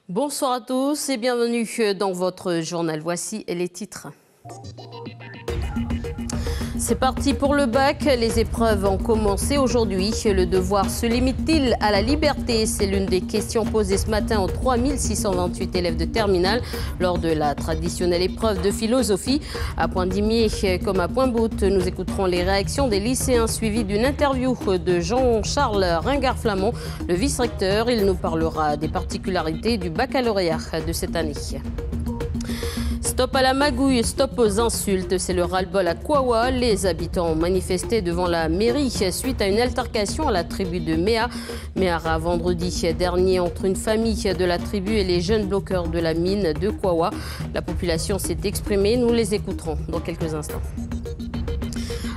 Bonsoir à tous et bienvenue dans votre journal. Voici les titres. C'est parti pour le bac. Les épreuves ont commencé aujourd'hui. Le devoir se limite-t-il à la liberté? C'est l'une des questions posées ce matin aux 3628 élèves de terminale lors de la traditionnelle épreuve de philosophie. À Pointe-Dimier comme à Pointe-Boute, nous écouterons les réactions des lycéens suivies d'une interview de Jean-Charles Ringard-Flamand, le vice-recteur. Il nous parlera des particularités du baccalauréat de cette année. Stop à la magouille, stop aux insultes, c'est le ras-le-bol à Kouawa. Les habitants ont manifesté devant la mairie suite à une altercation à la tribu de Méhara vendredi dernier entre une famille de la tribu et les jeunes bloqueurs de la mine de Kouawa. La population s'est exprimée, nous les écouterons dans quelques instants.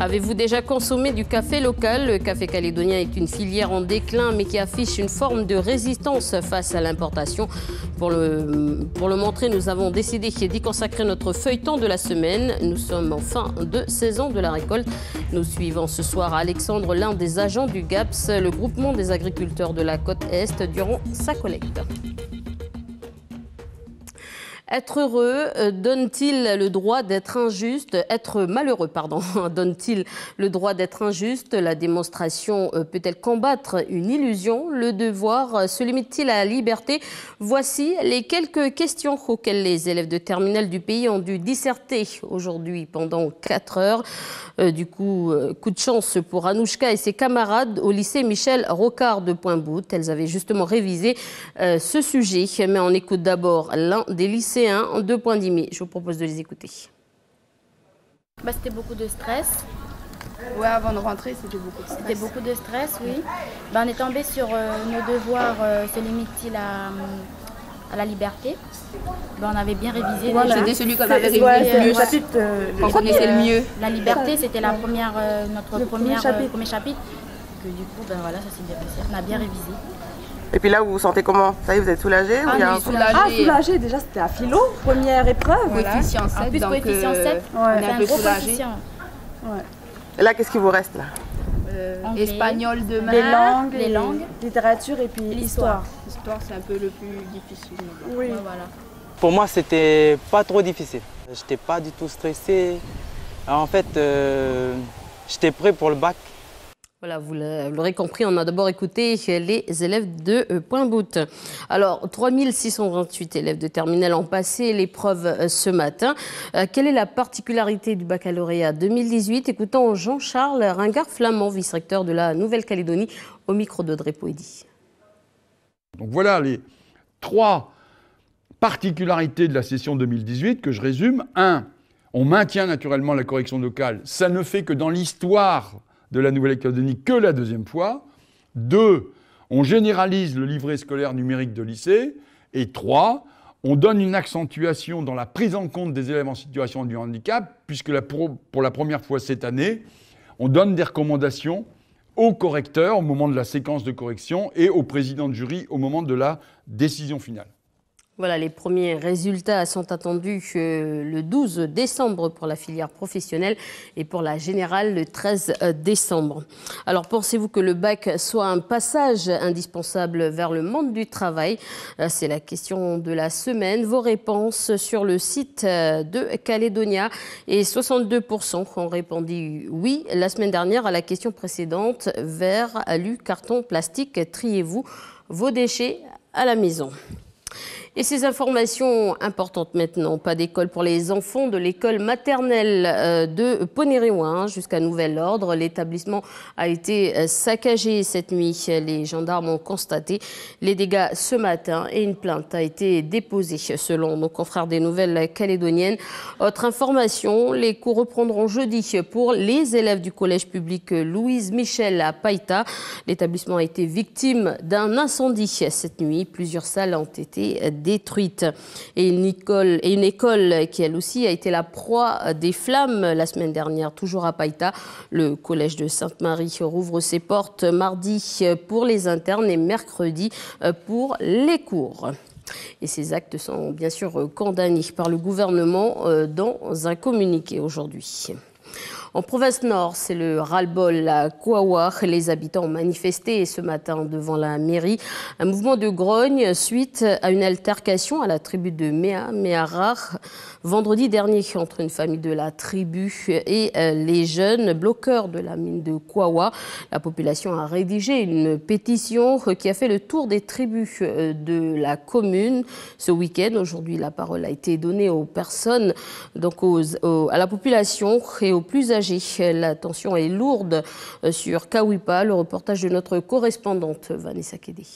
Avez-vous déjà consommé du café local? Le café calédonien est une filière en déclin mais qui affiche une forme de résistance face à l'importation. Pour le montrer, nous avons décidé d'y consacrer notre feuilleton de la semaine. Nous sommes en fin de saison de la récolte. Nous suivons ce soir Alexandre, l'un des agents du GAPS, le groupement des agriculteurs de la côte Est, durant sa collecte. Être heureux donne-t-il le droit d'être injuste? Être malheureux, pardon, donne-t-il le droit d'être injuste? La démonstration peut-elle combattre une illusion? Le devoir se limite-t-il à la liberté? Voici les quelques questions auxquelles les élèves de terminale du pays ont dû disserter aujourd'hui pendant 4 heures. Coup de chance pour Anouchka et ses camarades au lycée Michel Rocard de Pointe-Boute. Elles avaient justement révisé ce sujet, mais on écoute d'abord l'un des lycéens de Pointe-Dimier. Je vous propose de les écouter. C'était beaucoup de stress. Ouais, avant de rentrer, c'était beaucoup de stress. C'était beaucoup de stress, oui. On est tombé sur nos devoirs, se limite-t-il à la liberté. On avait bien révisé. Voilà. C'était celui qu'on avait révisé le chapitre. On connaissait le mieux. La liberté, c'était notre premier chapitre. Que du coup, voilà, ça s'est bien passé. On a bien révisé. Et puis là, vous vous sentez comment? Ça y est, vous êtes soulagé? Soulagé, déjà c'était à philo, première épreuve. Coefficient 7, plus donc coefficient 7, on est un peu soulagé. Et là, qu'est-ce qui vous reste là? Espagnol demain, les langues, littérature et puis l'histoire. L'histoire, c'est un peu le plus difficile. Oui. Voilà. Pour moi, c'était pas trop difficile. J'étais pas du tout stressé. Alors, en fait, j'étais prêt pour le bac. Voilà, vous l'aurez compris, on a d'abord écouté les élèves de Pointe-Boute. Alors, 3628 élèves de terminale ont passé l'épreuve ce matin. Quelle est la particularité du baccalauréat 2018? Écoutons Jean-Charles Ringard-Flamand, vice-recteur de la Nouvelle-Calédonie, au micro d'Audrey Poedy. Donc voilà les 3 particularités de la session 2018 que je résume. 1, on maintient naturellement la correction locale. Ça ne fait que dans l'histoire de la Nouvelle-Calédonie que la 2e fois. 2, on généralise le livret scolaire numérique de lycée. Et 3, on donne une accentuation dans la prise en compte des élèves en situation de handicap, puisque pour la première fois cette année, on donne des recommandations aux correcteurs au moment de la séquence de correction et au président de jury au moment de la décision finale. Voilà, les premiers résultats sont attendus le 12 décembre pour la filière professionnelle et pour la générale le 13 décembre. Alors, pensez-vous que le bac soit un passage indispensable vers le monde du travail? C'est la question de la semaine. Vos réponses sur le site de Calédonia et 62% ont répondu oui la semaine dernière à la question précédente. Verre, alu, carton, plastique, triez-vous vos déchets à la maison? Et ces informations importantes maintenant, pas d'école pour les enfants de l'école maternelle de Ponéréouin jusqu'à nouvel ordre. L'établissement a été saccagé cette nuit. Les gendarmes ont constaté les dégâts ce matin et une plainte a été déposée selon nos confrères des Nouvelles Calédoniennes. Autre information, les cours reprendront jeudi pour les élèves du collège public Louise Michel à Païta. L'établissement a été victime d'un incendie cette nuit. Plusieurs salles ont été détruite. Et une école qui, elle aussi, a été la proie des flammes la semaine dernière, toujours à Païta. Le collège de Sainte-Marie rouvre ses portes mardi pour les internes et mercredi pour les cours. Et ces actes sont bien sûr condamnés par le gouvernement dans un communiqué aujourd'hui. En province nord, c'est le ras-le-bol à Kouawa. Les habitants ont manifesté ce matin devant la mairie. Un mouvement de grogne suite à une altercation à la tribu de Meharar vendredi dernier entre une famille de la tribu et les jeunes bloqueurs de la mine de Kouawa. La population a rédigé une pétition qui a fait le tour des tribus de la commune ce week-end. Aujourd'hui, la parole a été donnée aux personnes, donc à la population et aux plus âgés. La tension est lourde sur Kawipa. Le reportage de notre correspondante Vanessa Kédé.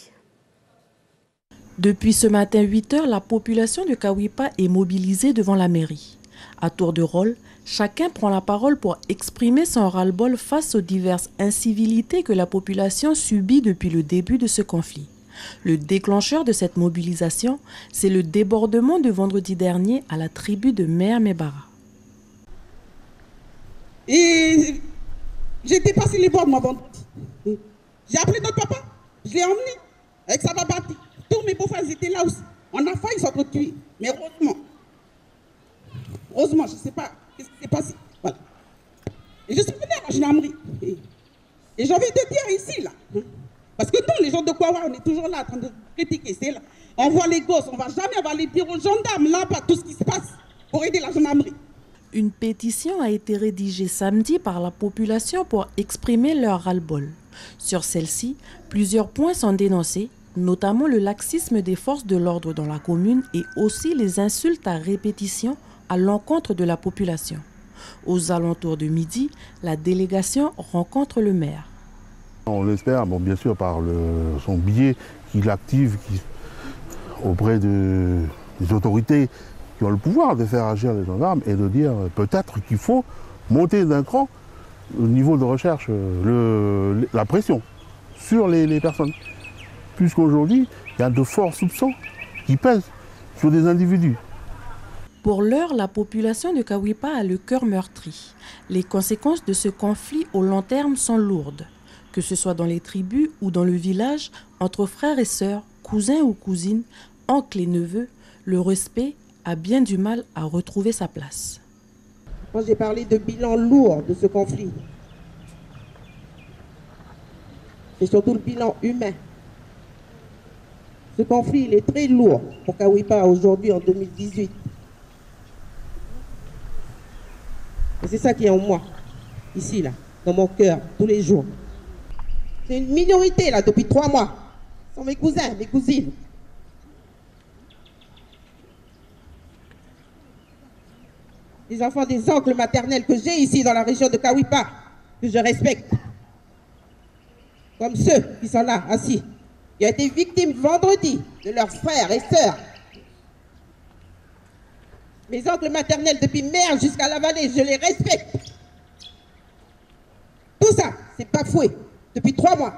Depuis ce matin 8 h, la population de Kawipa est mobilisée devant la mairie. À tour de rôle, chacun prend la parole pour exprimer son ras-le-bol face aux diverses incivilités que la population subit depuis le début de ce conflit. Le déclencheur de cette mobilisation, c'est le débordement de vendredi dernier à la tribu de Mehamebara. Et j'ai dépassé les bords, moi, vendredi. J'ai appelé notre papa, je l'ai emmené avec sa babati. Tous mes beaux-frères étaient là aussi. On a failli s'entretuer, mais heureusement, je ne sais pas ce qui s'est passé. Voilà. Et je suis venue à la gendarmerie. Et j'ai envie de dire ici, là, parce que nous, les gens de Kouawa, on est toujours là en train de critiquer. C'est là. On voit les gosses, on ne va jamais aller dire aux gendarmes là-bas tout ce qui se passe pour aider la gendarmerie. Une pétition a été rédigée samedi par la population pour exprimer leur ras-le-bol. Sur celle-ci, plusieurs points sont dénoncés, notamment le laxisme des forces de l'ordre dans la commune et aussi les insultes à répétition à l'encontre de la population. Aux alentours de midi, la délégation rencontre le maire. On l'espère, bon, bien sûr, par son biais qu'il active auprès des autorités qui ont le pouvoir de faire agir les gendarmes et de dire peut-être qu'il faut monter d'un cran au niveau de recherche, la pression sur les personnes. Puisqu'aujourd'hui, il y a de forts soupçons qui pèsent sur des individus. Pour l'heure, la population de Kawipa a le cœur meurtri. Les conséquences de ce conflit au long terme sont lourdes. Que ce soit dans les tribus ou dans le village, entre frères et sœurs, cousins ou cousines, oncles et neveux, le respect a bien du mal à retrouver sa place. Moi, j'ai parlé de bilan lourd de ce conflit. C'est surtout le bilan humain. Ce conflit, il est très lourd pour Kawipa aujourd'hui, en 2018. Et c'est ça qui est en moi, ici, là, dans mon cœur, tous les jours. C'est une minorité, là, depuis 3 mois. Ce sont mes cousins, mes cousines. Les enfants des oncles maternels que j'ai ici dans la région de Kawipa, que je respecte. Comme ceux qui sont là, assis. Qui ont été victimes vendredi de leurs frères et sœurs. Mes oncles maternels depuis Mer jusqu'à la vallée, je les respecte. Tout ça, c'est bafoué depuis 3 mois.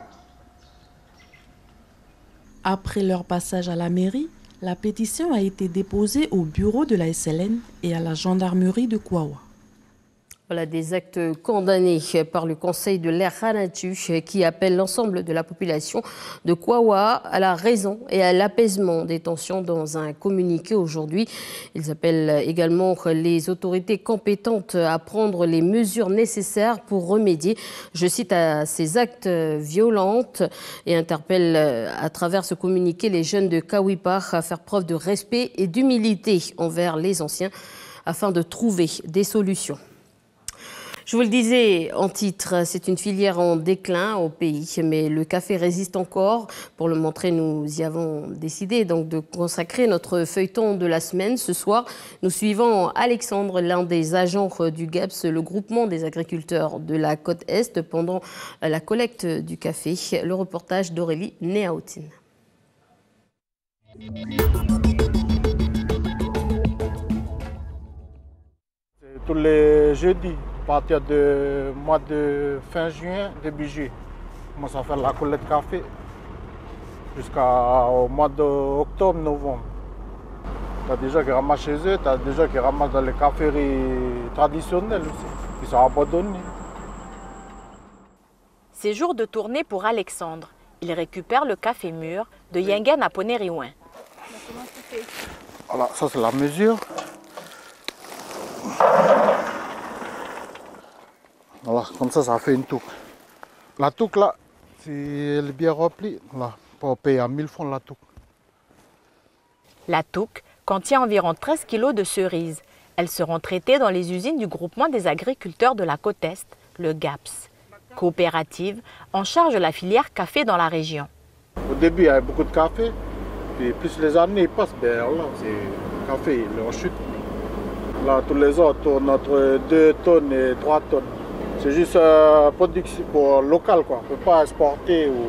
Après leur passage à la mairie, la pétition a été déposée au bureau de la SLN et à la gendarmerie de Kouawa. Voilà des actes condamnés par le Conseil de l'air Ranatu qui appelle l'ensemble de la population de Kouawa à la raison et à l'apaisement des tensions dans un communiqué aujourd'hui. Ils appellent également les autorités compétentes à prendre les mesures nécessaires pour remédier, je cite, à ces actes violents et interpellent à travers ce communiqué les jeunes de Kawipa à faire preuve de respect et d'humilité envers les anciens afin de trouver des solutions. Je vous le disais en titre, c'est une filière en déclin au pays, mais le café résiste encore. Pour le montrer, nous y avons décidé donc de consacrer notre feuilleton de la semaine. Ce soir, nous suivons Alexandre, l'un des agents du GAPS, le groupement des agriculteurs de la côte Est, pendant la collecte du café. Le reportage d'Aurélie Néaotine. Tous les jeudis. À partir du mois de fin juin, début juillet, on commence à faire la collecte de café jusqu'au mois d'octobre, novembre. Tu as des gens qui ramassent chez eux, tu as des gens qui ramassent dans les caféries traditionnelles aussi, qui sont abandonnés. C'est jour de tournée pour Alexandre. Il récupère le café mûr de Yengen à Poneriouin. Voilà, ça c'est la mesure. Voilà, comme ça fait une touque. La touque là, si elle est bien remplie, là, on paye à 1000 francs la touque. La touque contient environ 13 kg de cerises. Elles seront traitées dans les usines du groupement des agriculteurs de la côte Est, le GAPS, coopérative en charge de la filière café dans la région. Au début, il y avait beaucoup de café, puis plus les années passent, ben là, le café il est en chute. Là, tous les ans, on tourne entre 2 tonnes et 3 tonnes. C'est juste production pour local, quoi. On ne peut pas exporter ou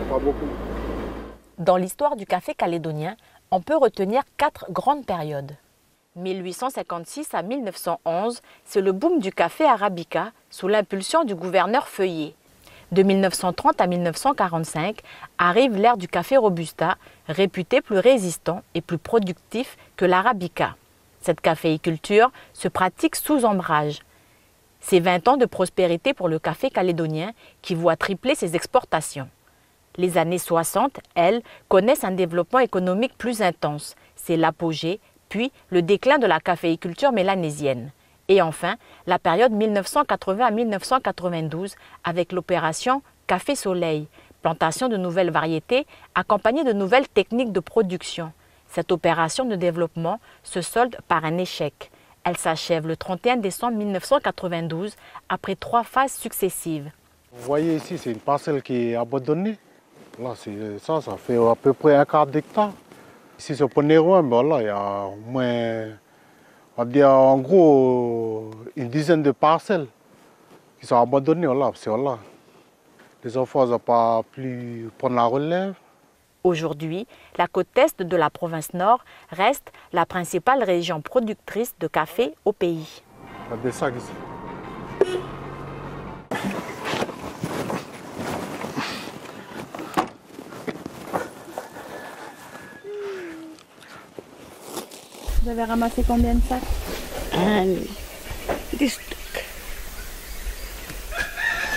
pas beaucoup. Dans l'histoire du café calédonien, on peut retenir 4 grandes périodes. 1856 à 1911, c'est le boom du café arabica sous l'impulsion du gouverneur Feuillet. De 1930 à 1945 arrive l'ère du café robusta, réputé plus résistant et plus productif que l'arabica. Cette caféiculture se pratique sous ombrage. C'est 20 ans de prospérité pour le café calédonien qui voit tripler ses exportations. Les années 60, elles, connaissent un développement économique plus intense. C'est l'apogée, puis le déclin de la caféiculture mélanésienne. Et enfin, la période 1980 à 1992 avec l'opération Café Soleil, plantation de nouvelles variétés accompagnée de nouvelles techniques de production. Cette opération de développement se solde par un échec. Elle s'achève le 31 décembre 1992 après 3 phases successives. Vous voyez ici, c'est une parcelle qui est abandonnée. Là, ça fait à peu près un quart d'hectare. Ici, sur Ponérouin, ben là, il y a au moins, on va dire en gros, une dizaine de parcelles qui sont abandonnées. Là, parce que là, les enfants n'ont pas pu prendre la relève. Aujourd'hui, la côte est de la province nord reste la principale région productrice de café au pays. Il y a des sacs ici. Vous avez ramassé combien de sacs? 10 stocks.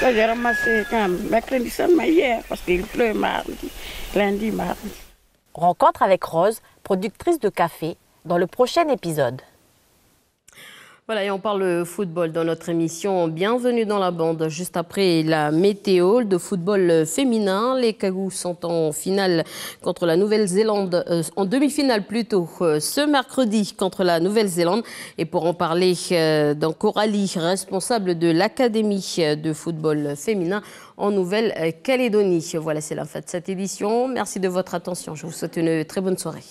Ça, j'ai ramassé quand mercredi seulement hier, parce qu'il pleut mardi, lundi, mardi. Rencontre avec Rose, productrice de café, dans le prochain épisode. Voilà, et on parle football dans notre émission. Bienvenue dans la bande. Juste après la météo de football féminin, les Cagous sont en finale contre la Nouvelle-Zélande, en demi-finale plutôt, ce mercredi contre la Nouvelle-Zélande. Et pour en parler, dans Coralie, responsable de l'Académie de football féminin en Nouvelle-Calédonie. Voilà, c'est la fin de cette édition. Merci de votre attention. Je vous souhaite une très bonne soirée.